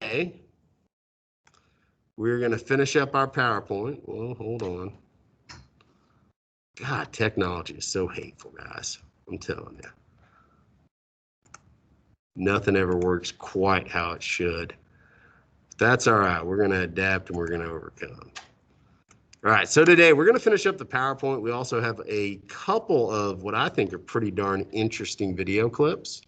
today, we're going to finish up our PowerPoint. Well, hold on. God, technology is so hateful, guys. I'm telling you. Nothing ever works quite how it should. That's all right. We're going to adapt and we're going to overcome. All right, so today we're going to finish up the PowerPoint. We also have a couple of what I think are pretty darn interesting video clips.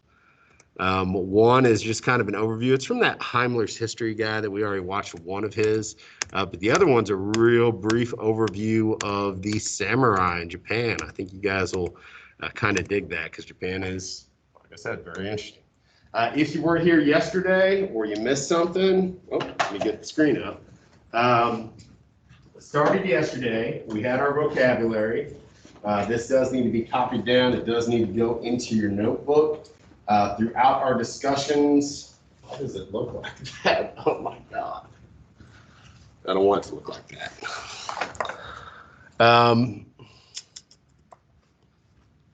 One is just kind of an overview. It's from that Heimler's history guy that we already watched one of his, but the other one's a real brief overview of the samurai in Japan. I think you guys will kind of dig that because Japan is, like I said, very interesting. If you weren't here yesterday or you missed something, let me get the screen up. Started yesterday. We had our vocabulary. This does need to be copied down. It does need to go into your notebook. Throughout our discussions, how does it look like that? Oh my God. I don't want it to look like that.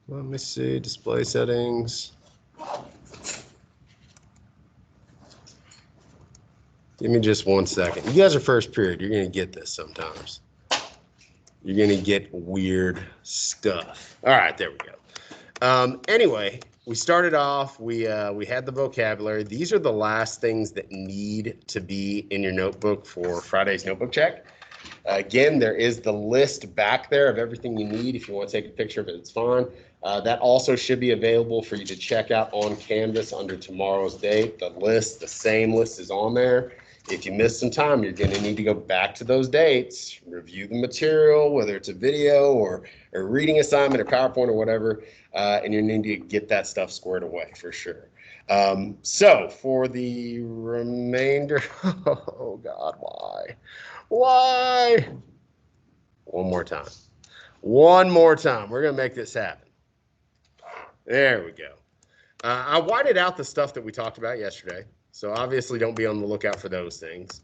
Let me see, display settings. Give me just 1 second. You guys are first period. You're going to get this sometimes. You're going to get weird stuff. All right, there we go. Anyway, we started off, we had the vocabulary. These are the last things that need to be in your notebook for Friday's notebook check. Again, there is the list back there of everything you need. If you want to take a picture of it, it's fine. That also should be available for you to check out on Canvas under tomorrow's date. The list, the same list is on there. If you miss some time, you're going to need to go back to those dates, review the material, whether it's a video or a reading assignment or PowerPoint or whatever, and you need to get that stuff squared away for sure. So for the remainder, oh God, why? Why? One more time. One more time. We're going to make this happen. There we go. I whited out the stuff that we talked about yesterday. So obviously don't be on the lookout for those things.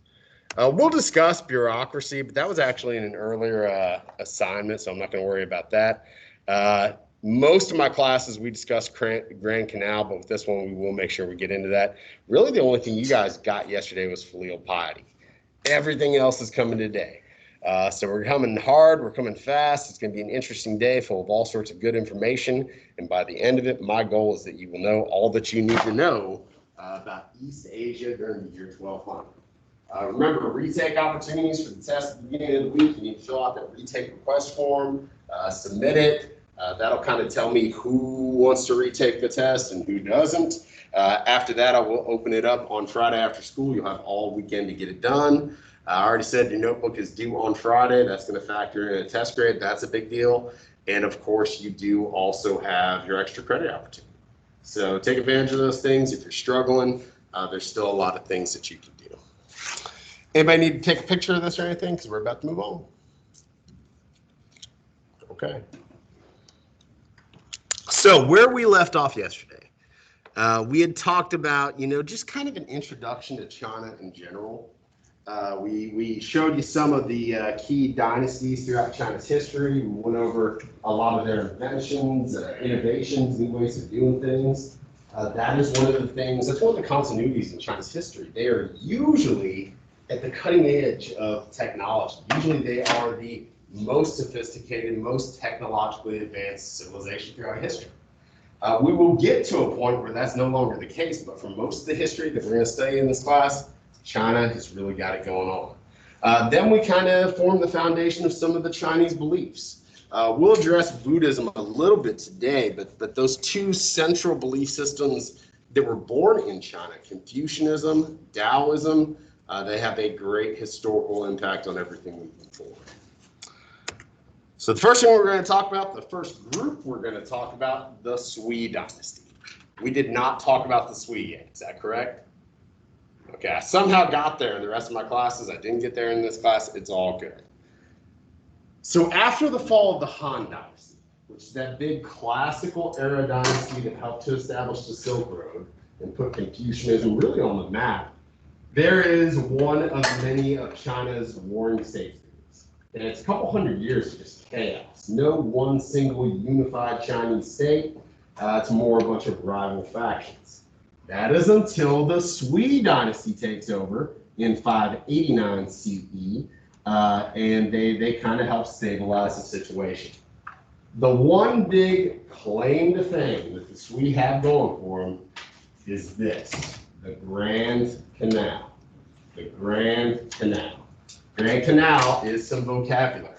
We'll discuss bureaucracy, but that was actually in an earlier assignment, so I'm not going to worry about that. Most of my classes, we discussed Grand Canal, but with this one, we will make sure we get into that. Really, the only thing you guys got yesterday was filial piety. Everything else is coming today. So we're coming hard, we're coming fast. It's going to be an interesting day full of all sorts of good information. And by the end of it, my goal is that you will know all that you need to know about East Asia during the year 1200. Remember, retake opportunities for the test at the beginning of the week. You need to fill out that retake request form, submit it. That'll kind of tell me who wants to retake the test and who doesn't. After that, I will open it up on Friday after school. You'll have all weekend to get it done. I already said your notebook is due on Friday. That's going to factor in a test grade. That's a big deal. And of course, you do also have your extra credit opportunity. So take advantage of those things. If you're struggling, there's still a lot of things that you can do. Anybody need to take a picture of this or anything? Because we're about to move on. Okay. So where we left off yesterday, we had talked about, just kind of an introduction to China in general. We showed you some of the key dynasties throughout China's history. We went over a lot of their inventions, innovations, new ways of doing things. That is one of the things, that's one of the continuities in China's history. They are usually at the cutting edge of technology. Usually they are the most sophisticated, most technologically advanced civilization throughout history. We will get to a point where that's no longer the case, but for most of the history that we're going to study in this class, China has really got it going on. Then we kind of formed the foundation of some of the Chinese beliefs. We'll address Buddhism a little bit today, but those two central belief systems that were born in China, Confucianism, Taoism, they have a great historical impact on everything moving forward. So the first thing we're going to talk about, the first group we're going to talk about, the Sui dynasty. We did not talk about the Sui yet, is that correct? Okay, I somehow got there in the rest of my classes. I didn't get there in this class. It's all good. So after the fall of the Han Dynasty, which is that big classical era dynasty that helped to establish the Silk Road and put Confucianism really on the map, there is one of many of China's warring states. And it's a couple hundred years of just chaos. No one single unified Chinese state. It's more a bunch of rival factions. That is until the Sui dynasty takes over in 589 CE, and they kind of help stabilize the situation. The one big claim to fame that the Sui have going for them is this, the Grand Canal. The Grand Canal. Grand Canal is some vocabulary.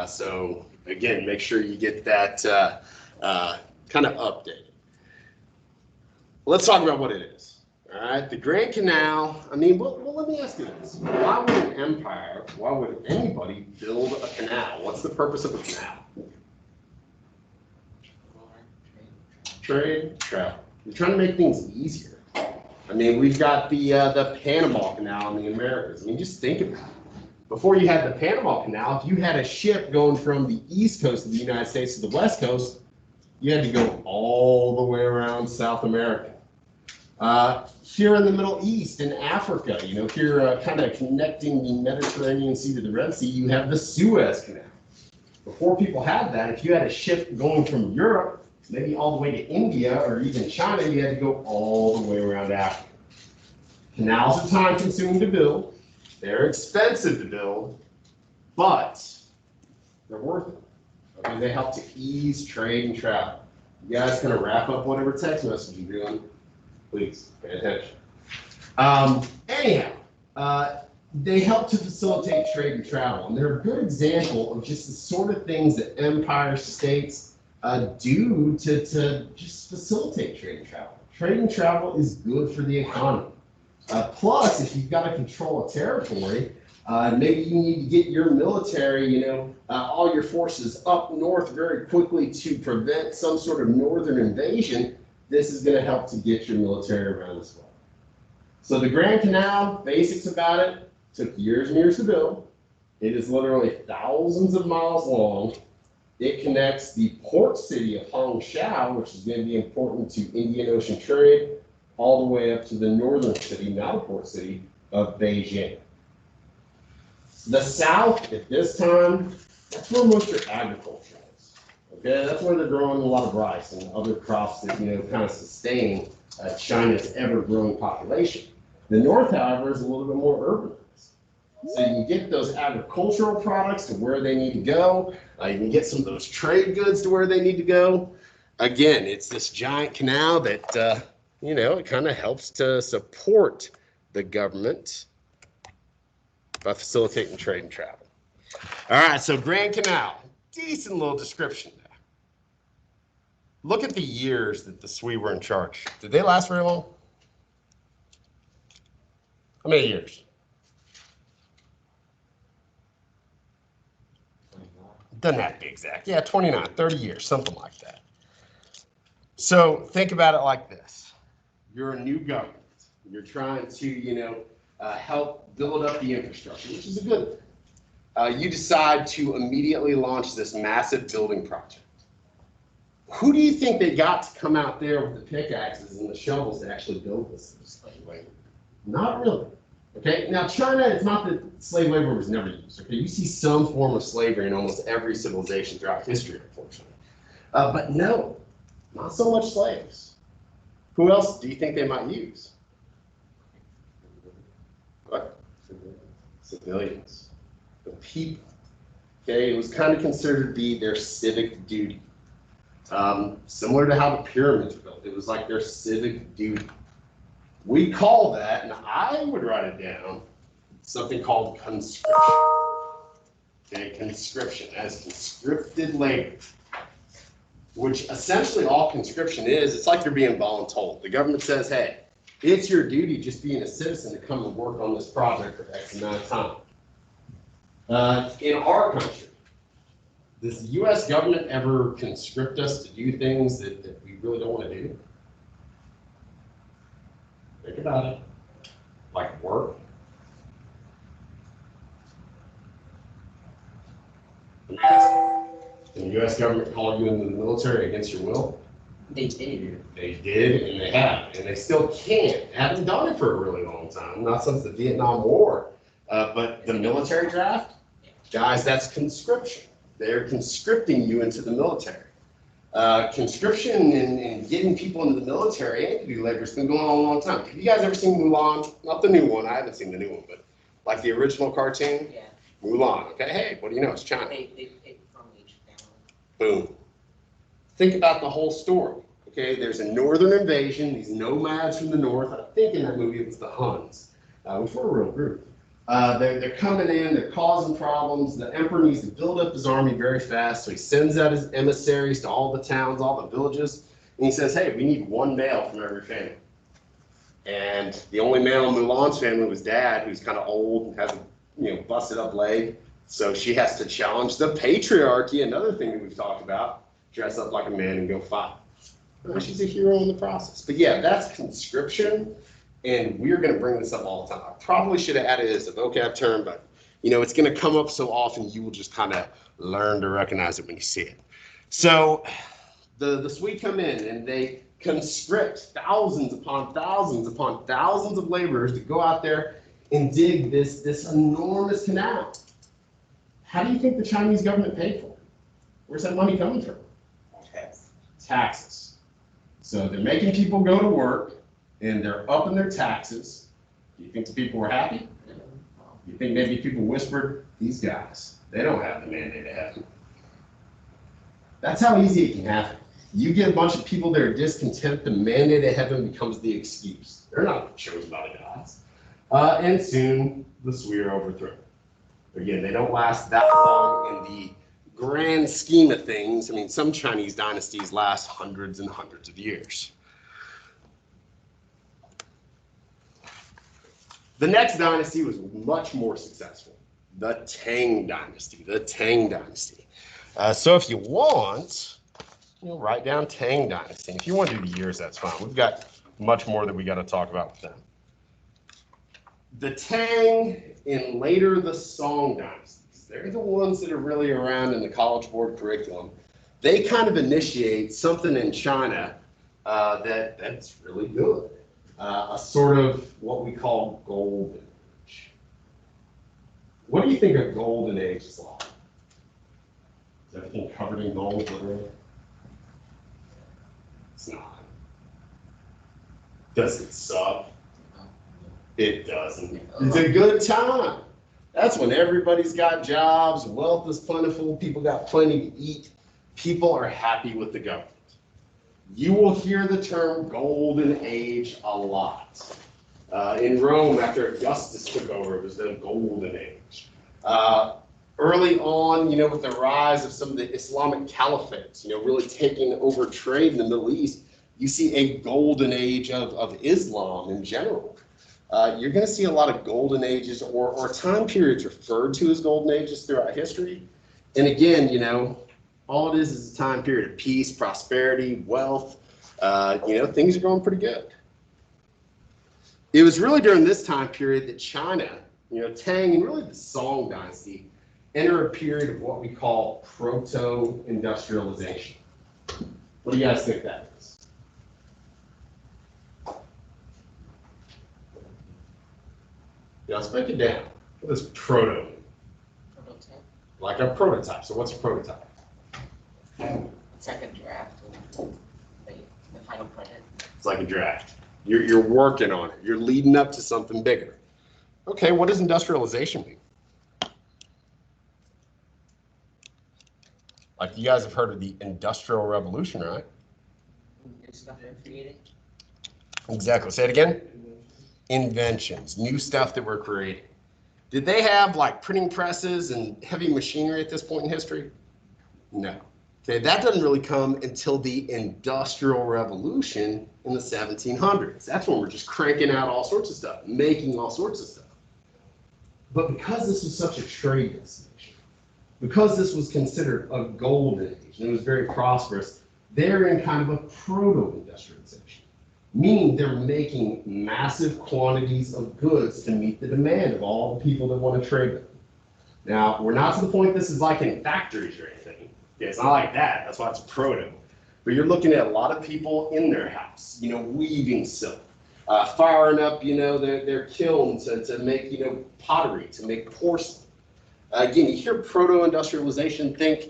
So again, make sure you get that kind of updated. Let's talk about what it is. All right, the Grand Canal. I mean, well, let me ask you this: why would an empire? Why would anybody build a canal? What's the purpose of a canal? Trade, travel. You're trying to make things easier. I mean, we've got the Panama Canal in the Americas. I mean, just think about it. Before you had the Panama Canal, if you had a ship going from the east coast of the United States to the west coast, you had to go all the way around South America. Here in the Middle East, in Africa, you know, if you're kind of connecting the Mediterranean Sea to the Red Sea, you have the Suez Canal. Before people had that, if you had a ship going from Europe, maybe all the way to India or even China, you had to go all the way around Africa. Canals are time consuming to build. They're expensive to build, but they're worth it. Okay, they help to ease trade and travel. You guys kind of wrap up whatever text message you're doing. Please pay attention. Anyhow, they help to facilitate trade and travel, and they're a good example of just the sort of things that empire states do to just facilitate trade and travel. Trade and travel is good for the economy. Plus, if you've got to control a territory, maybe you need to get your military, you know, all your forces up north very quickly to prevent some sort of northern invasion. This is going to help to get your military around as well. So the Grand Canal, basics about it, took years and years to build. It is literally thousands of miles long. It connects the port city of Hangzhou, which is going to be important to Indian Ocean trade, all the way up to the northern city, now the port city, of Beijing. The south, at this time, that's where most of your agriculture is. Okay, that's where they're growing a lot of rice and other crops that, you know, kind of sustain China's ever-growing population. The north, however, is a little bit more urbanized. So you can get those agricultural products to where they need to go. You can get some of those trade goods to where they need to go. Again, it's this giant canal that, you know, it kind of helps to support the government by facilitating trade and travel. All right, so Grand Canal, decent little description there. Look at the years that the Sui were in charge. Did they last very long? How many years? Doesn't have to be exact. Yeah, 29, 30 years, something like that. So think about it like this. You're a new government. You're trying to, you know, help build up the infrastructure, which is a good thing. You decide to immediately launch this massive building project. Who do you think they got to come out there with the pickaxes and the shovels to actually build this slave labor? Not really. Okay, now China, it's not that slave labor was never used. Okay, you see some form of slavery in almost every civilization throughout history, unfortunately. But no, not so much slaves. Who else do you think they might use? What? Civilians. The people. Okay, it was kind of considered to be their civic duty. Similar to how the pyramids were built. It was like their civic duty. We call that, and I would write it down, something called conscription. Okay, conscription, as conscripted labor. Which essentially all conscription is, it's like you're being voluntold. The government says, hey, it's your duty just being a citizen to come and work on this project for X amount of time. In our country, does the U.S. government ever conscript us to do things that we really don't want to do? Think about it. Like work. Can the U.S. government call you into the military against your will? They did. They did, and they have, and they still can't. Haven't done it for a really long time, not since the Vietnam War. But the military draft, guys, that's conscription. They're conscripting you into the military. Conscription and getting people into the military and to do labor has been going on a long time. Have you guys ever seen Mulan? Not the new one. I haven't seen the new one, but like the original cartoon? Yeah. Mulan. Okay, hey, what do you know? It's China. They pick from each family. Boom. Think about the whole story. Okay, there's a northern invasion, these nomads from the north. I think in that movie it was the Huns, which were a real group. They're coming in, they're causing problems. The emperor needs to build up his army very fast, so he sends out his emissaries to all the towns, all the villages, and he says, hey, we need one male from every family. And the only male in Mulan's family was Dad, who's kind of old and has a busted up leg. So she has to challenge the patriarchy, another thing that we've talked about, dress up like a man and go fight. She's a hero in the process. But yeah, that's conscription. And we're going to bring this up all the time. I probably should have added it as a vocab term, but it's going to come up so often you will just kind of learn to recognize it when you see it. So the Swedes come in and they conscript thousands upon thousands upon thousands of laborers to go out there and dig this enormous canal. How do you think the Chinese government paid for it? Where's that money coming from? Taxes. So they're making people go to work, and they're upping their taxes. Do you think the people were happy? You think maybe people whispered, these guys, they don't have the mandate of heaven. That's how easy it can happen. You get a bunch of people that are discontent, the mandate of heaven becomes the excuse. They're not chosen by the gods. And soon, the Sui are overthrown. Again, they don't last that long in the grand scheme of things. I mean, some Chinese dynasties last hundreds and hundreds of years. The next dynasty was much more successful. The Tang Dynasty. So if you want, write down Tang Dynasty. If you want to do the years, that's fine. We've got much more that we got to talk about with them. The Tang and later the Song dynasties, they're the ones that are really around in the College Board curriculum. They kind of initiate something in China that's really good. A sort of what we call golden age. What do you think a golden age is like? Is everything covered in gold, literally? It's not. Does it suck? It doesn't. It's a good time. That's when everybody's got jobs, wealth is plentiful, people got plenty to eat, people are happy with the government. You will hear the term golden age a lot. In Rome, after Augustus took over, it was the golden age. Early on, with the rise of some of the Islamic caliphates, really taking over trade in the Middle East, you see a golden age of Islam in general. You're going to see a lot of golden ages or time periods referred to as golden ages throughout history. And again, all it is a time period of peace, prosperity, wealth. Things are going pretty good. It was really during this time period that China, Tang and really the Song dynasty, enter a period of what we call proto-industrialization. What do you guys think that is? Yeah, let's break it down. What does proto mean? Prototype. Like a prototype. So what's a prototype? It's like a draft of the final product. It's like a draft. You're working on it. You're leading up to something bigger. Okay, what does industrialization mean? Like you guys have heard of the Industrial Revolution, right? New stuff they're creating. Exactly. Say it again. Inventions, new stuff that we're creating. Did they have like printing presses and heavy machinery at this point in history? No. Okay, that doesn't really come until the Industrial Revolution in the 1700s. That's when we're just cranking out all sorts of stuff, making all sorts of stuff. But because this was such a trade destination, because this was considered a golden age and it was very prosperous, they're in kind of a proto-industrialization, meaning they're making massive quantities of goods to meet the demand of all the people that want to trade them. Now, we're not to the point this is like in factories or anything. Yeah, it's not like that. That's why it's proto. But you're looking at a lot of people in their house, weaving silk, firing up, their kiln to make, pottery, to make porcelain. Again, you hear proto-industrialization, think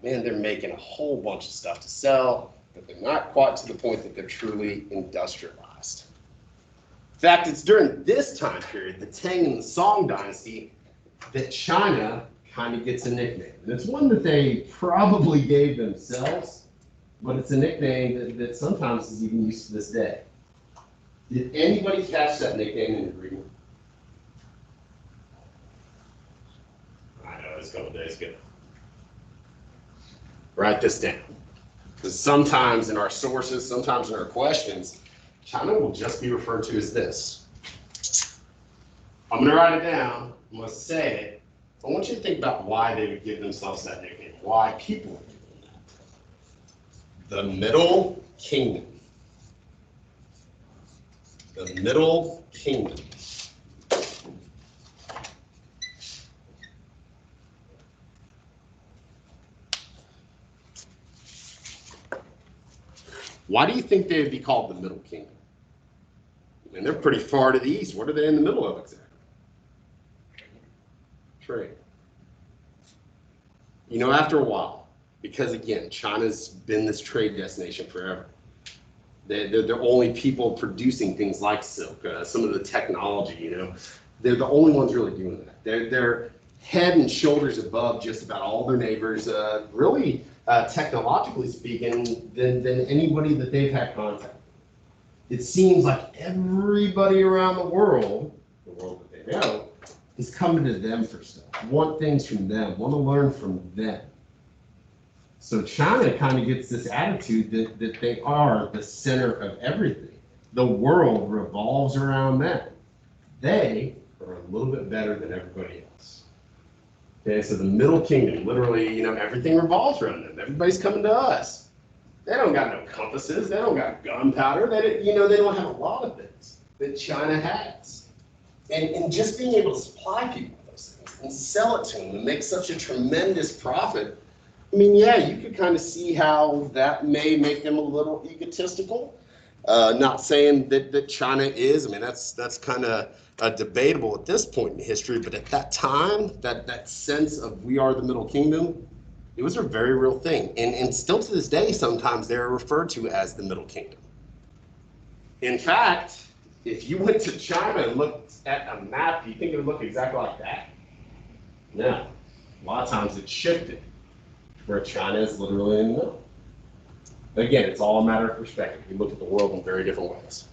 man, they're making a whole bunch of stuff to sell, but they're not quite to the point that they're truly industrialized. In fact, it's during this time period, the Tang and the Song dynasty, that China kind of gets a nickname. And it's one that they probably gave themselves, but it's a nickname that sometimes is even used to this day. Did anybody catch that nickname in the reading? I know, it's a couple days ago. Write this down. Because sometimes in our sources, sometimes in our questions, China will just be referred to as this. I'm going to write it down. I'm going to say it. I want you to think about why they would give themselves that nickname, why people would give them that. The Middle Kingdom. The Middle Kingdom. Why do you think they would be called the Middle Kingdom? I mean, they're pretty far to the east. What are they in the middle of exactly? Trade. You know, after a while, because again, China's been this trade destination forever. They're the only people producing things like silk, some of the technology, you know. They're the only ones really doing that. They're head and shoulders above just about all their neighbors, really, technologically speaking, than anybody that they've had contact with. It seems like everybody around the world that they know, is coming to them for stuff, want things from them, want to learn from them. So China kind of gets this attitude that they are the center of everything. The world revolves around them. They are a little bit better than everybody else. Okay, so the Middle Kingdom, literally, you know, everything revolves around them. Everybody's coming to us. They don't got no compasses. They don't got gunpowder. They don't have a lot of things that China has. And just being able to supply people with those things and sell it to them and make such a tremendous profit, I mean, yeah, you could kind of see how that may make them a little egotistical. Not saying that China is. I mean, that's kind of debatable at this point in history. But at that time, that sense of we are the Middle Kingdom, it was a very real thing. And still to this day, sometimes they're referred to as the Middle Kingdom. In fact, if you went to China and looked at a map, do you think it would look exactly like that? No. A lot of times it's shifted, where China is literally in the middle. Again, it's all a matter of perspective. We look at the world in very different ways.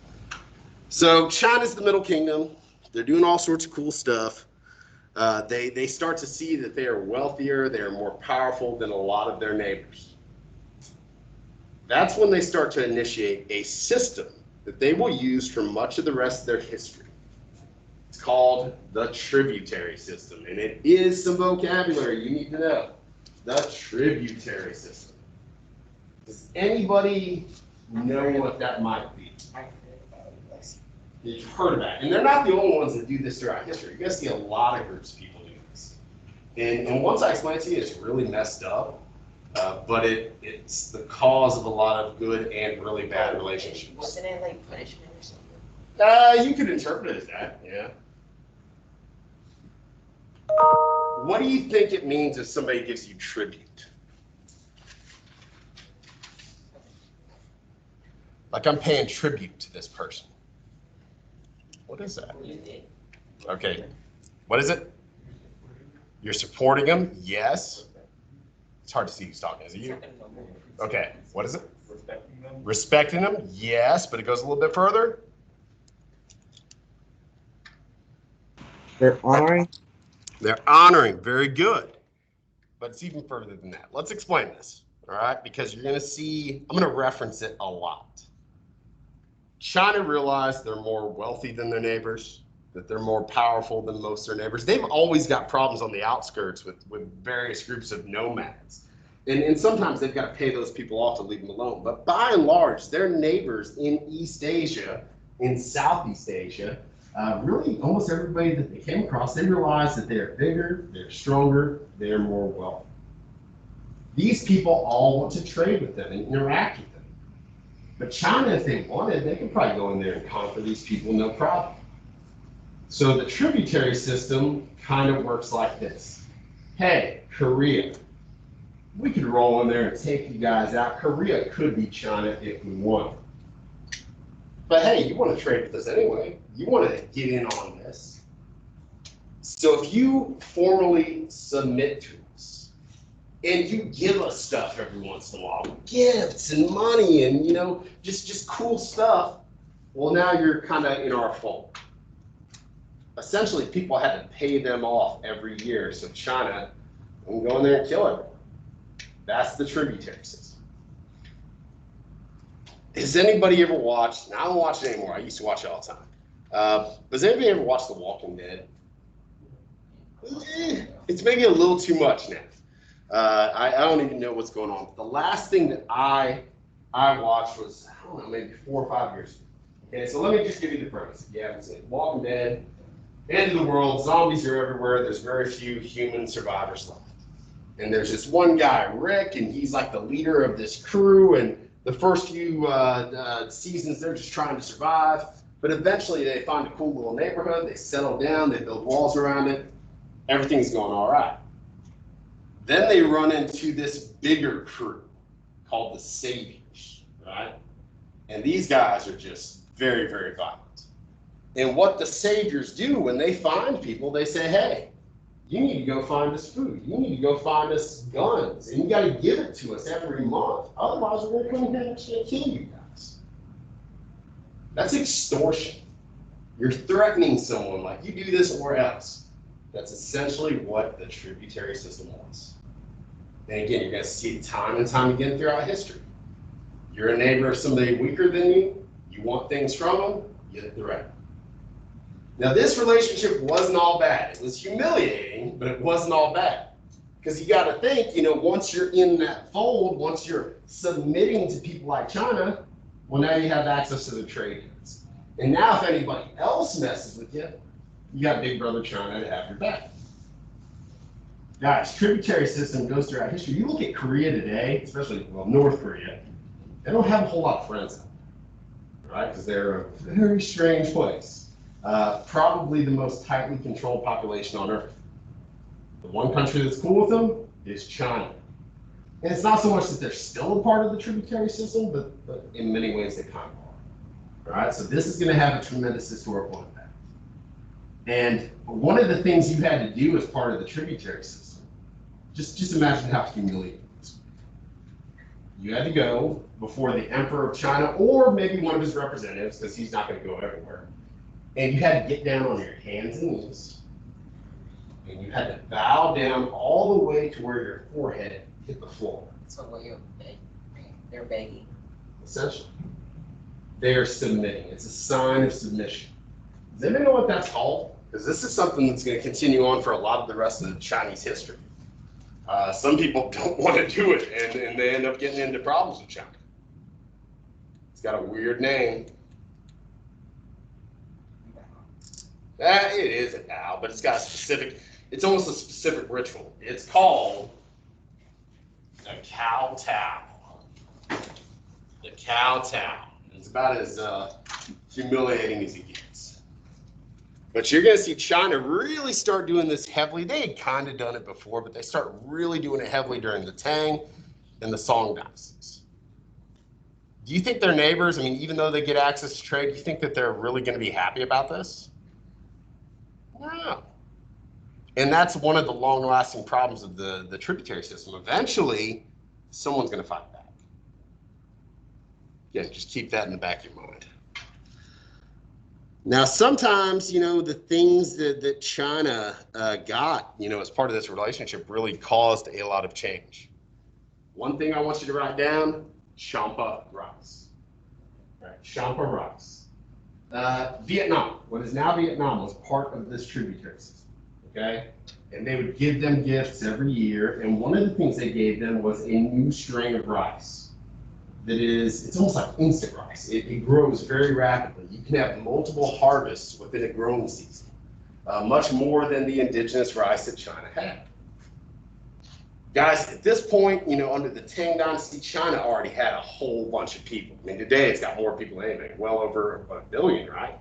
So China's the Middle Kingdom. They're doing all sorts of cool stuff. They start to see that they are wealthier, they are more powerful than a lot of their neighbors. That's when they start to initiate a system that they will use for much of the rest of their history. It's called the tributary system, and it is some vocabulary you need to know. The tributary system. Does anybody know what that might be? You've heard about it. And they're not the only ones that do this throughout history. You're going to see a lot of groups of people do this. And once I explain it to you, it's really messed up. But it's the cause of a lot of good and really bad relationships. Wasn't it like punishment or something? You could interpret it as that, yeah. What do you think it means if somebody gives you tribute? Like I'm paying tribute to this person. What is that? Okay, what is it? You're supporting them? Yes. It's hard to see who's talking. Is it you? Okay, what is it? Respecting them. Respecting them? Yes, but it goes a little bit further. They're honoring. They're honoring, very good. But it's even further than that. Let's explain this, all right? Because you're gonna see, I'm gonna reference it a lot. China realized they're more wealthy than their neighbors, that they're more powerful than most of their neighbors. They've always got problems on the outskirts with various groups of nomads. And sometimes they've got to pay those people off to leave them alone. But by and large, their neighbors in East Asia, in Southeast Asia, really almost everybody that they came across, they realized that they're bigger, they're stronger, they're more wealthy. These people all want to trade with them and interact with them. But China, if they wanted, they could probably go in there and conquer these people, no problem. So the tributary system kind of works like this. Hey, Korea, we could roll in there and take you guys out. Korea could be China if we want. But hey, you want to trade with us anyway. You want to get in on this. So if you formally submit to us and you give us stuff every once in a while, gifts and money and, you know, just cool stuff, well, now you're kind of in our fold. Essentially, people had to pay them off every year, so China will go in there and kill everyone. That's the tributary system. Has anybody ever watched, and I don't watch it anymore, I used to watch it all the time. Has anybody ever watched The Walking Dead? It's maybe a little too much now. I don't even know what's going on. The last thing that I watched was, I don't know, maybe 4 or 5 years ago. Okay, so let me just give you the premise. You haven't seen it. Walking Dead, end of the world, zombies are everywhere, there's very few human survivors left. And there's this one guy, Rick, and he's like the leader of this crew, and the first few seasons, they're just trying to survive. But eventually they find a cool little neighborhood, they settle down, they build walls around it, everything's going all right. Then they run into this bigger crew called the Saviors, right? And these guys are just very, very violent. And what the Saviors do when they find people, they say, hey, you need to go find us food. You need to go find us guns. And you got to give it to us every month. Otherwise, we're going to come here and kill you guys. That's extortion. You're threatening someone like you do this or else. That's essentially what the tributary system was. And again, you're going to see it time and time again throughout history. You're a neighbor of somebody weaker than you. You want things from them, you threaten. Now, this relationship wasn't all bad. It was humiliating, but it wasn't all bad. Because you got to think, you know, once you're in that fold, once you're submitting to people like China, well, now you have access to the trade goods. And now if anybody else messes with you, you got Big Brother China to have your back. Guys, tributary system goes throughout history. You look at Korea today, especially, well, North Korea, they don't have a whole lot of friends out there, right? Because they're a very strange place. Probably the most tightly controlled population on Earth. The one country that's cool with them is China. And it's not so much that they're still a part of the tributary system, but in many ways they kind of are. All right, so this is going to have a tremendous historical impact. And one of the things you had to do as part of the tributary system, just imagine how humiliating this would be. You had to go before the Emperor of China, or maybe one of his representatives, because he's not going to go everywhere. And you had to get down on your hands and knees, and you had to bow down all the way to where your forehead hit the floor. So what you're begging, they're begging. Essentially, they are submitting. It's a sign of submission. Does anybody know what that's called? Because this is something that's going to continue on for a lot of the rest of the Chinese history. Some people don't want to do it, and they end up getting into problems with China. It's got a weird name. It is a Tao, but it's got a specific, it's almost a specific ritual. It's called the Kowtow. The Kowtow. It's about as humiliating as it gets. But you're going to see China really start doing this heavily. They had kind of done it before, but they start really doing it heavily during the Tang and the Song dynasties. Do you think their neighbors, I mean, even though they get access to trade, do you think that they're really going to be happy about this? No. And that's one of the long-lasting problems of the tributary system. Eventually, someone's going to fight back. Yeah, just keep that in the back of your mind. Now, sometimes, you know, the things that China got, you know, as part of this relationship really caused a lot of change. One thing I want you to write down, champa rice. All right, champa rice. Vietnam, what is now Vietnam, was part of this tributary system, okay? And they would give them gifts every year, and one of the things they gave them was a new strain of rice that is, it's almost like instant rice. It grows very rapidly. You can have multiple harvests within a growing season, much more than the indigenous rice that China had. Guys, at this point, you know, under the Tang Dynasty, China already had a whole bunch of people. I mean, today it's got more people than anything, well over 1 billion, right?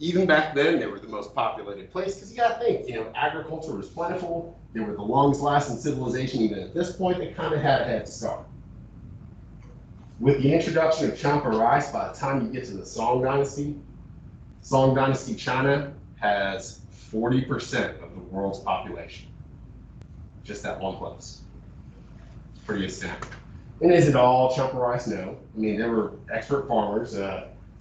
Even back then, they were the most populated place because you got to think, agriculture was plentiful. They were the longest lasting civilization. Even at this point, they kind of had a head start. With the introduction of champa rice, by the time you get to the Song Dynasty China has 40% of the world's population. Just that one place. It's pretty astounding. And is it all champa rice? No. I mean, there were expert farmers.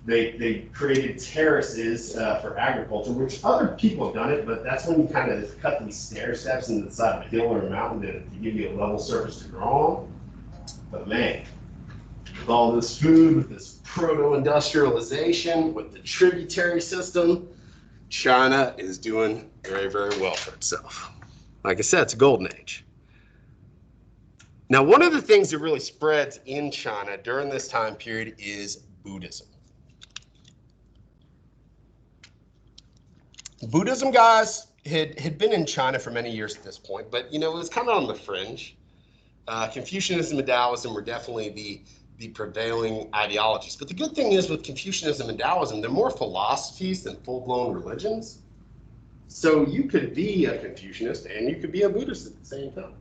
They created terraces for agriculture, which other people have done it, but that's when you kind of cut these stair steps into the side of a hill or a mountain to give you a level surface to grow on. But man, with all this food, with this proto-industrialization, with the tributary system, China is doing very, very well for itself. Like I said, it's a golden age. Now, one of the things that really spreads in China during this time period is Buddhism. Buddhism, guys, had been in China for many years at this point, but it was kind of on the fringe. Confucianism and Taoism were definitely the prevailing ideologies. But the good thing is with Confucianism and Taoism, they're more philosophies than full-blown religions. So you could be a Confucianist and you could be a Buddhist at the same time.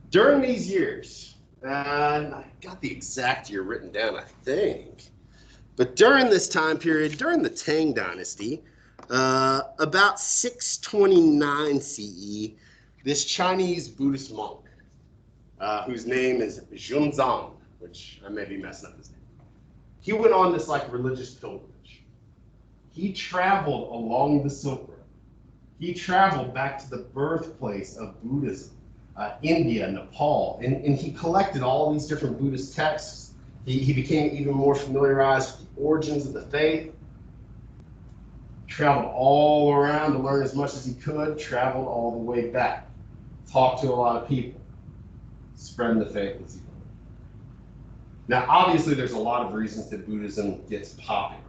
During these years, and I got the exact year written down, I think, but during this time period, during the Tang Dynasty, about 629 CE, this Chinese Buddhist monk, whose name is Junzang, which I may be messing up his name. He went on this religious pilgrimage. He traveled along the Silk Road. He traveled back to the birthplace of Buddhism, India, Nepal, and he collected all these different Buddhist texts. He became even more familiarized with the origins of the faith. Traveled all around to learn as much as he could, traveled all the way back, talked to a lot of people, spreading the faith as he could. Now, obviously, there's a lot of reasons that Buddhism gets popular.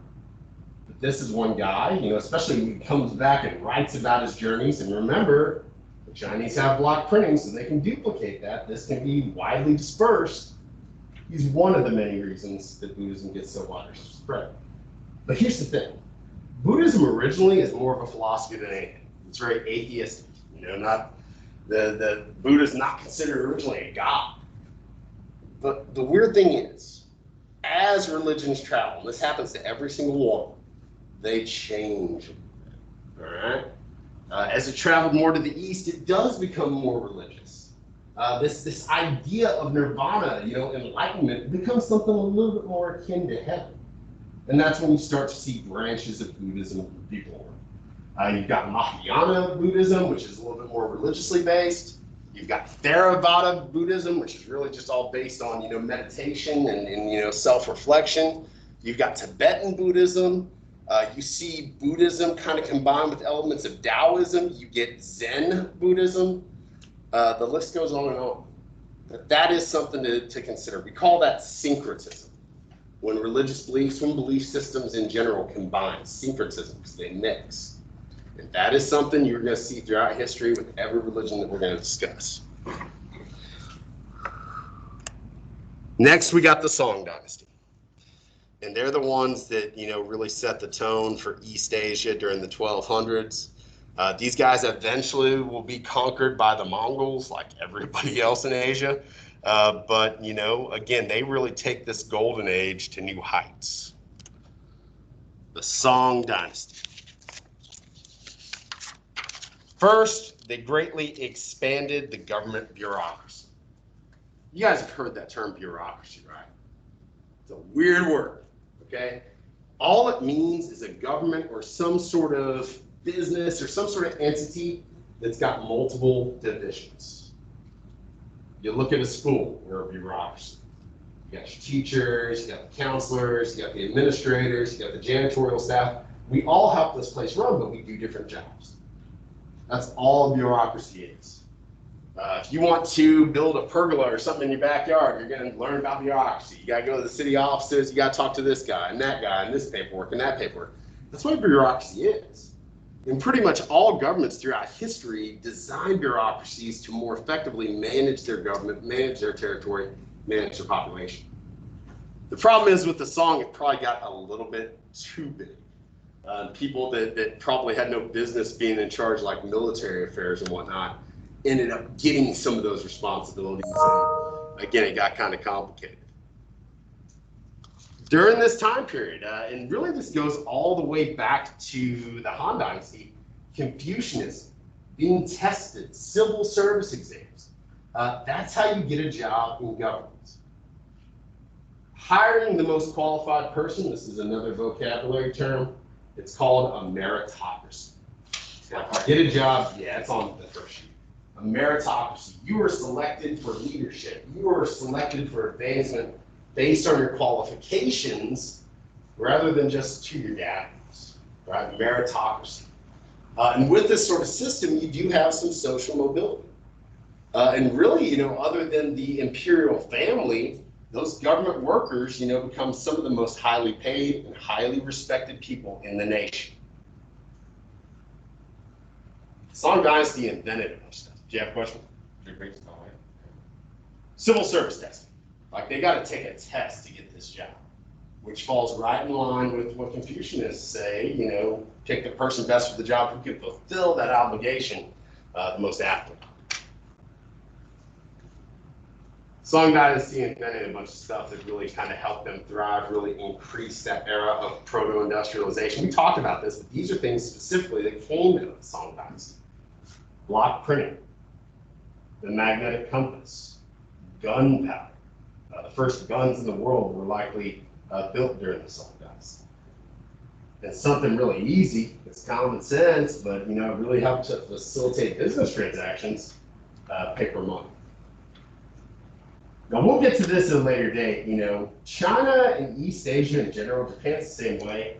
But this is one guy, especially when he comes back and writes about his journeys. And remember, the Chinese have block printing, so they can duplicate that. This can be widely dispersed. He's one of the many reasons that Buddhism gets so widely spread. But here's the thing. Buddhism originally is more of a philosophy than anything. It's very atheistic. Not the Buddha is not considered originally a god. But the weird thing is, as religions travel, and this happens to every single one, they change. All right. As it traveled more to the east, it does become more religious. This idea of nirvana, enlightenment, becomes something a little bit more akin to heaven. And that's when you start to see branches of Buddhism be born. You've got Mahayana Buddhism, which is a little bit more religiously based. You've got Theravada Buddhism, which is really just all based on meditation and self-reflection. You've got Tibetan Buddhism. You see Buddhism kind of combined with elements of Taoism. You get Zen Buddhism. The list goes on and on. But that is something to consider. We call that syncretism. When religious beliefs, when belief systems in general combine, syncretism, because they mix. And that is something you're going to see throughout history with every religion that we're going to discuss. Next, we got the Song Dynasty. And they're the ones that, really set the tone for East Asia during the 1200s. These guys eventually will be conquered by the Mongols, like everybody else in Asia. But, again, they really take this golden age to new heights. The Song Dynasty. First, they greatly expanded the government bureaucracy. You guys have heard that term bureaucracy, right? It's a weird word, okay? All it means is a government or some sort of business or some sort of entity that's got multiple divisions. You look at a school, we're a bureaucracy. You got your teachers, you got the counselors, you got the administrators, you got the janitorial staff. We all help this place run, but we do different jobs. That's all bureaucracy is. If you want to build a pergola or something in your backyard, you're going to learn about bureaucracy. You got to go to the city offices, you got to talk to this guy and this paperwork and that paperwork. That's what bureaucracy is. And pretty much all governments throughout history design bureaucracies to more effectively manage their government, manage their territory, manage their population. The problem is with the song, it probably got a little bit too big. People that probably had no business being in charge, like military affairs and whatnot, ended up getting some of those responsibilities. And again, it got kind of complicated. During this time period, and really this goes all the way back to the Han Dynasty, Confucianism, being tested, civil service exams. That's how you get a job in government. Hiring the most qualified person, this is another vocabulary term, it's called a meritocracy. Get a job, yeah, it's on the first sheet. A meritocracy. You are selected for leadership. You are selected for advancement based on your qualifications rather than just to your dad, right? Meritocracy. And with this sort of system, you do have some social mobility. And really, you know, other than the imperial family, those government workers, you know, become some of the most highly paid and highly respected people in the nation. Song Dynasty invented most stuff. Do you have a question? Civil service testing. Like, they got to take a test to get this job, which falls right in line with what Confucianists say, you know, pick the person best for the job who can fulfill that obligation the most aptly. Song Dynasty invented a bunch of stuff that really kind of helped them thrive, really increase that era of proto-industrialization. We talked about this, but these are things specifically that came out of the Song Dynasty. Block printing, the magnetic compass, gunpowder. The first guns in the world were likely built during the Song Dynasty. And something really easy, it's common sense, but you know, it really helped to facilitate business transactions, paper money. Now we'll get to this at a later date. You know, China and East Asia in general, Japan's the same way.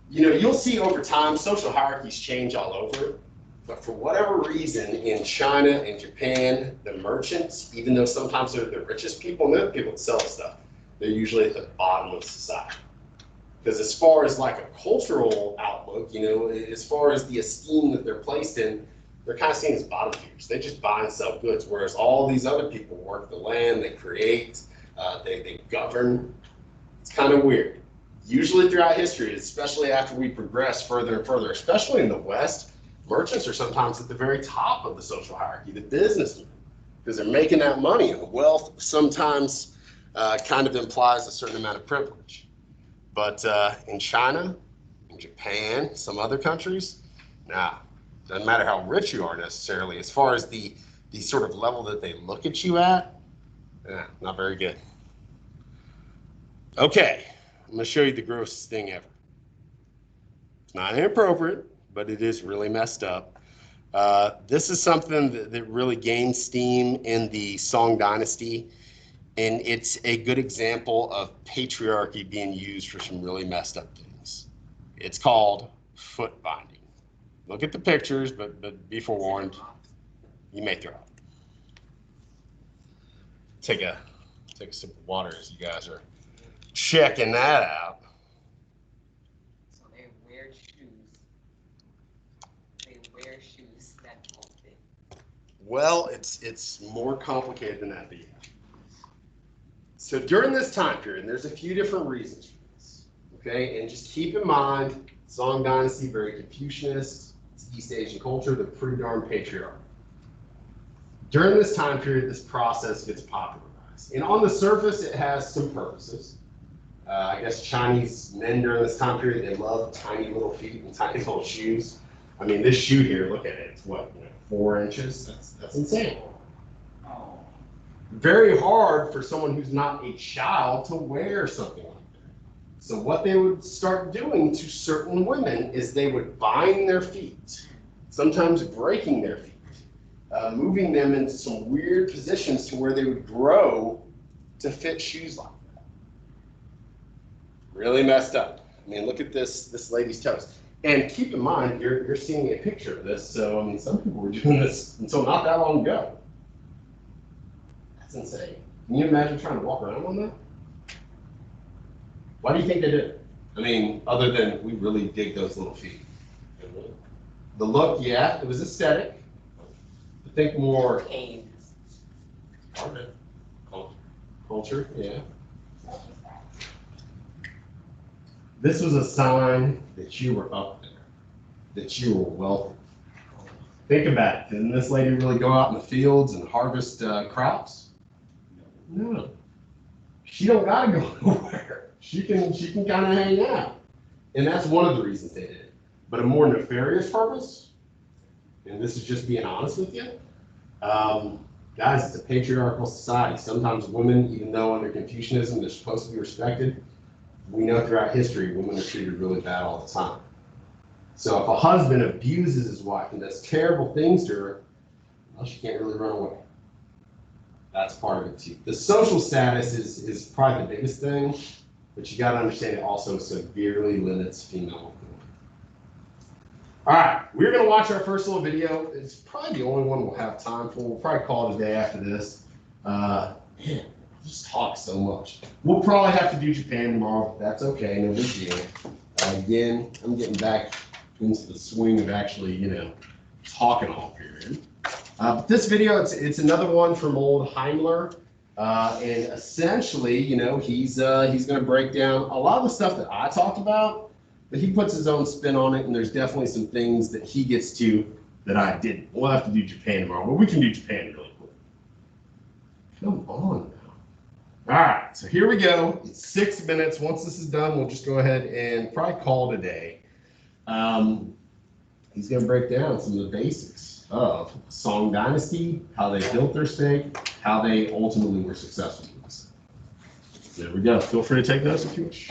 You know, you'll see over time social hierarchies change all over. But for whatever reason, in China and Japan, the merchants, even though sometimes they're the richest people, and they're the people that sell stuff, they're usually at the bottom of society. Because as far as like a cultural outlook, you know, as far as the esteem that they're placed in, they're kind of seen as bottom feeders. They just buy and sell goods, whereas all these other people work the land, they create, they govern. It's kind of weird. Usually throughout history, especially after we progress further and further, especially in the West, merchants are sometimes at the very top of the social hierarchy, the businessmen, because they're making that money, and wealth sometimes kind of implies a certain amount of privilege. But in China, in Japan, some other countries, nah. Doesn't matter how rich you are necessarily. As far as the sort of level that they look at you at, not very good. Okay, I'm gonna show you the grossest thing ever. It's not inappropriate, but it is really messed up. This is something that really gained steam in the Song Dynasty, and it's a good example of patriarchy being used for some really messed up things. It's called foot binding. Look at the pictures, but be forewarned, you may throw up. Take a sip of water as you guys are checking that out. So they wear shoes. They wear shoes that won't fit. Well, it's more complicated than that, but yeah. So during this time period, and there's a few different reasons for this, okay? And just keep in mind, Song Dynasty, very Confucianist. East Asian culture, they're pretty darn patriarchal. During this time period, this process gets popularized. And on the surface, it has some purposes. I guess Chinese men during this time period, they love tiny little feet and tiny little shoes. I mean, this shoe here, look at it, it's what, 4 inches? That's insane. Very hard for someone who's not a child to wear something like that. So what they would start doing to certain women is they would bind their feet, sometimes breaking their feet, moving them into some weird positions to where they would grow to fit shoes like that. Really messed up. I mean, look at this lady's toes. And keep in mind, you're seeing a picture of this, so I mean, some people were doing this until not that long ago. That's insane. Can you imagine trying to walk around on that? Why do you think they did it? I mean, other than we really dig those little feet. The look, yeah, it was aesthetic. I think more culture, yeah. This was a sign that you were up there, that you were wealthy. Think about it. Didn't this lady really go out in the fields and harvest crops? No. She don't gotta go nowhere. She can kind of hang out. And that's one of the reasons they did it. But a more nefarious purpose, and this is just being honest with you, guys, it's a patriarchal society. Sometimes women, even though under Confucianism they're supposed to be respected, we know throughout history women are treated really bad all the time. So if a husband abuses his wife and does terrible things to her, well, she can't really run away. That's part of it too. The social status is probably the biggest thing, but you got to understand it also severely limits female authority. All right, we're going to watch our first little video. It's probably the only one we'll have time for. We'll probably call it a day after this. Man, I just talk so much. We'll probably have to do Japan tomorrow. That's okay, no big deal. Again, I'm getting back into the swing of actually, talking all period. But this video, it's another one from old Heimler. And essentially, he's going to break down a lot of the stuff that I talked about, but he puts his own spin on it, and there's definitely some things that he gets to that I didn't. We'll have to do Japan tomorrow, but we can do Japan really quick. Come on now. All right, so here we go. It's 6 minutes. Once this is done, we'll just go ahead and probably call it a day. He's going to break down some of the basics of Song Dynasty, how they built their state, how they ultimately were successful with this. There we go. Feel free to take notes if you wish.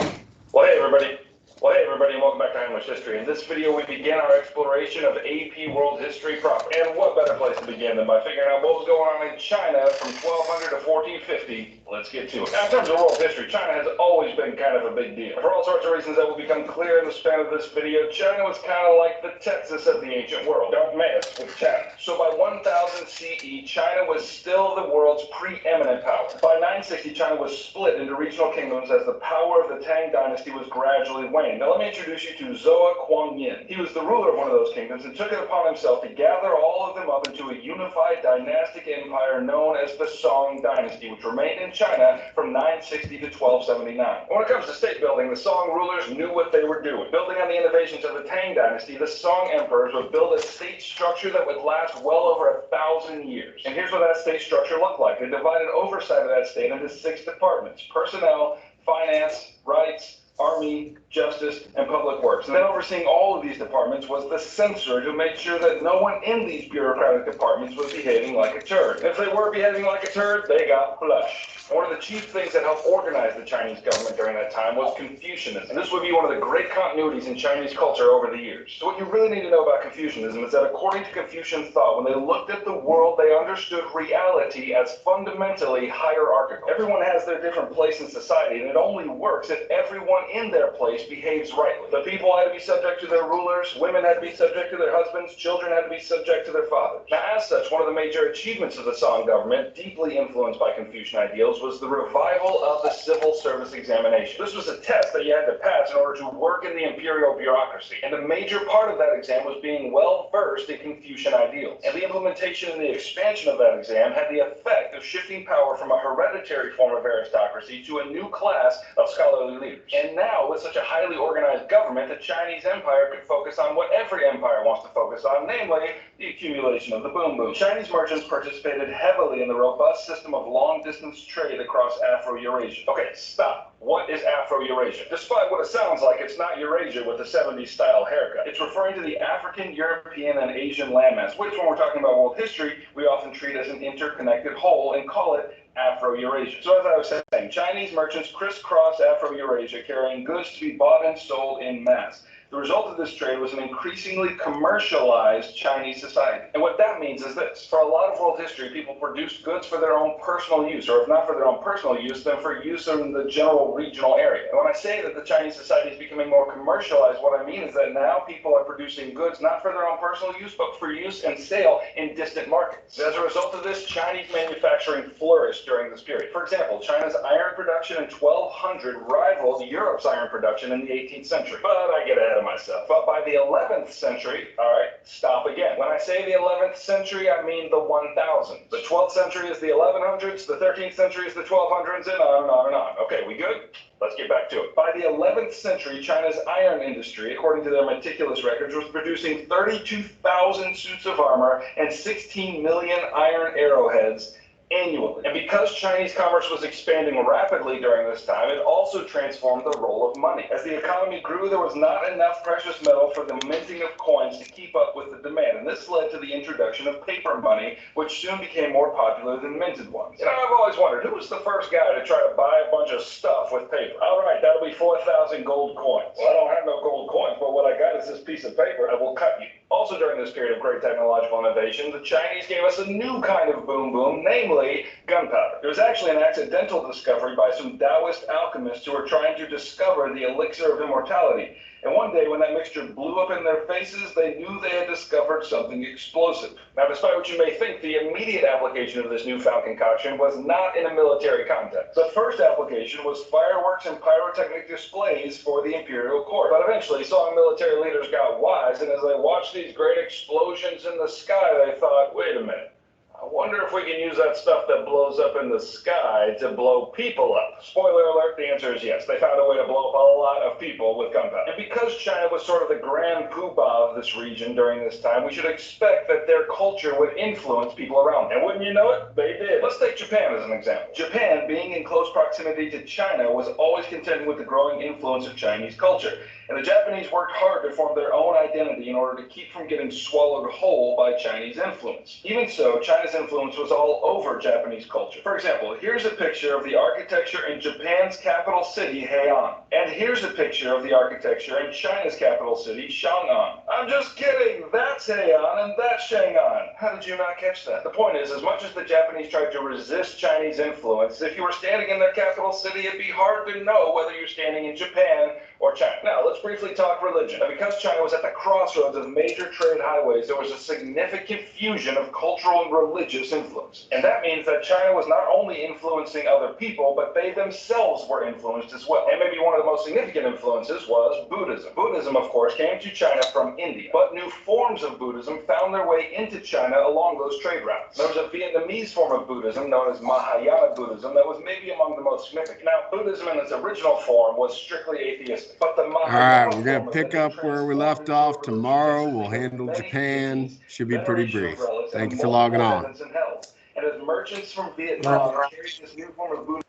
Well, hey, everybody, and welcome back to Heimlich History. In this video, we began our exploration of AP World History proper. And what better place to begin than by figuring out what was going on in China from 1200 to 1450. Let's get to it. Now, in terms of world history, China has always been kind of a big deal. For all sorts of reasons that will become clear in the span of this video, China was kind of like the Texas of the ancient world. Don't mess with China. So by 1000 CE, China was still the world's preeminent power. By 960, China was split into regional kingdoms as the power of the Tang dynasty was gradually waning. Now let me introduce you to Zhou Guangyin. He was the ruler of one of those kingdoms and took it upon himself to gather all of them up into a unified dynastic empire known as the Song dynasty, which remained in China from 960 to 1279. When it comes to state building, the Song rulers knew what they were doing. Building on the innovations of the Tang dynasty, the Song emperors would build a state structure that would last well over 1,000 years. And here's what that state structure looked like. They divided oversight of that state into 6 departments: personnel, finance, rights, army, justice, and public works. And then overseeing all of these departments was the censor, who made sure that no one in these bureaucratic departments was behaving like a turd. If they were behaving like a turd, they got flushed. One of the chief things that helped organize the Chinese government during that time was Confucianism. And this would be one of the great continuities in Chinese culture over the years. So what you really need to know about Confucianism is that according to Confucian thought, when they looked at the world, they understood reality as fundamentally hierarchical. Everyone has their different place in society, and it only works if everyone in their place behaves rightly. The people had to be subject to their rulers, women had to be subject to their husbands, children had to be subject to their fathers. Now, as such, one of the major achievements of the Song government, deeply influenced by Confucian ideals, was the revival of the civil service examination. This was a test that you had to pass in order to work in the imperial bureaucracy. And a major part of that exam was being well versed in Confucian ideals. And the implementation and the expansion of that exam had the effect of shifting power from a hereditary form of aristocracy to a new class of scholarly leaders. And now, with such a highly organized government, the Chinese empire could focus on what every empire wants to focus on, namely the accumulation of the boom boom. Chinese merchants participated heavily in the robust system of long-distance trade across Afro-Eurasia. Okay, stop. What is Afro-Eurasia? Despite what it sounds like, it's not Eurasia with the 70s style haircut. It's referring to the African, European, and Asian landmass, which when we're talking about world history, we often treat as an interconnected whole and call it Afro-Eurasia. So as I was saying, Chinese merchants crisscross Afro-Eurasia, carrying goods to be bought and sold in mass. The result of this trade was an increasingly commercialized Chinese society. And what that means is this. For a lot of world history, people produced goods for their own personal use, or if not for their own personal use, then for use in the general regional area. And when I say that the Chinese society is becoming more commercialized, what I mean is that now people are producing goods not for their own personal use, but for use and sale in distant markets. As a result of this, Chinese manufacturing flourished during this period. For example, China's iron production in 1200 rivaled Europe's iron production in the 18th century. But I get ahead of myself. myself. But by the 11th century, all right, stop again. When I say the 11th century, I mean the 1000s. The 12th century is the 1100s, the 13th century is the 1200s, and on and on and on. Okay, we good? Let's get back to it. By the 11th century, China's iron industry, according to their meticulous records, was producing 32,000 suits of armor and 16 million iron arrowheads annually. And because Chinese commerce was expanding rapidly during this time, it also transformed the role of money. As the economy grew, there was not enough precious metal for the minting of coins to keep up with the demand. And this led to the introduction of paper money, which soon became more popular than minted ones. You know, I've always wondered, who was the first guy to try to buy a bunch of stuff with paper? All right, that'll be 4,000 gold coins. Well, I don't have no gold coins, but what I got is this piece of paper that will cut you. Also during this period of great technological innovation, the Chinese gave us a new kind of boom boom, namely gunpowder. It was actually an accidental discovery by some Taoist alchemists who were trying to discover the elixir of immortality. And one day when that mixture blew up in their faces, they knew they had discovered something explosive. Now, despite what you may think, the immediate application of this newfound concoction was not in a military context. The first application was fireworks and pyrotechnic displays for the imperial court. But eventually, some military leaders got wise, and as they watched these great explosions in the sky, they thought, wait a minute. I wonder if we can use that stuff that blows up in the sky to blow people up. Spoiler alert, the answer is yes. They found a way to blow up a lot of people with gunpowder. And because China was sort of the grand poobah of this region during this time, we should expect that their culture would influence people around them. And wouldn't you know it? They did. Let's take Japan as an example. Japan, being in close proximity to China, was always contending with the growing influence of Chinese culture. And the Japanese worked hard to form their own identity in order to keep from getting swallowed whole by Chinese influence. Even so, China's influence was all over Japanese culture. For example, here's a picture of the architecture in Japan's capital city, Heian. And here's a picture of the architecture in China's capital city, Chang'an. I'm just kidding, that's Heian and that's Chang'an. How did you not catch that? The point is, as much as the Japanese tried to resist Chinese influence, if you were standing in their capital city, it'd be hard to know whether you're standing in Japan or China. Now, let's briefly talk religion. Now, because China was at the crossroads of major trade highways, there was a significant fusion of cultural and religious influence. And that means that China was not only influencing other people, but they themselves were influenced as well. And maybe one of the most significant influences was Buddhism. Buddhism, of course, came to China from India, but new forms of Buddhism found their way into China along those trade routes. There was a Vietnamese form of Buddhism known as Mahayana Buddhism that was maybe among the most significant. Now, Buddhism in its original form was strictly atheistic. But the All right, we're going to pick up where we left off tomorrow. We'll handle Japan. Should be pretty brief. Thank you for logging on. And as merchants from Vietnam carried this new form of Buddhism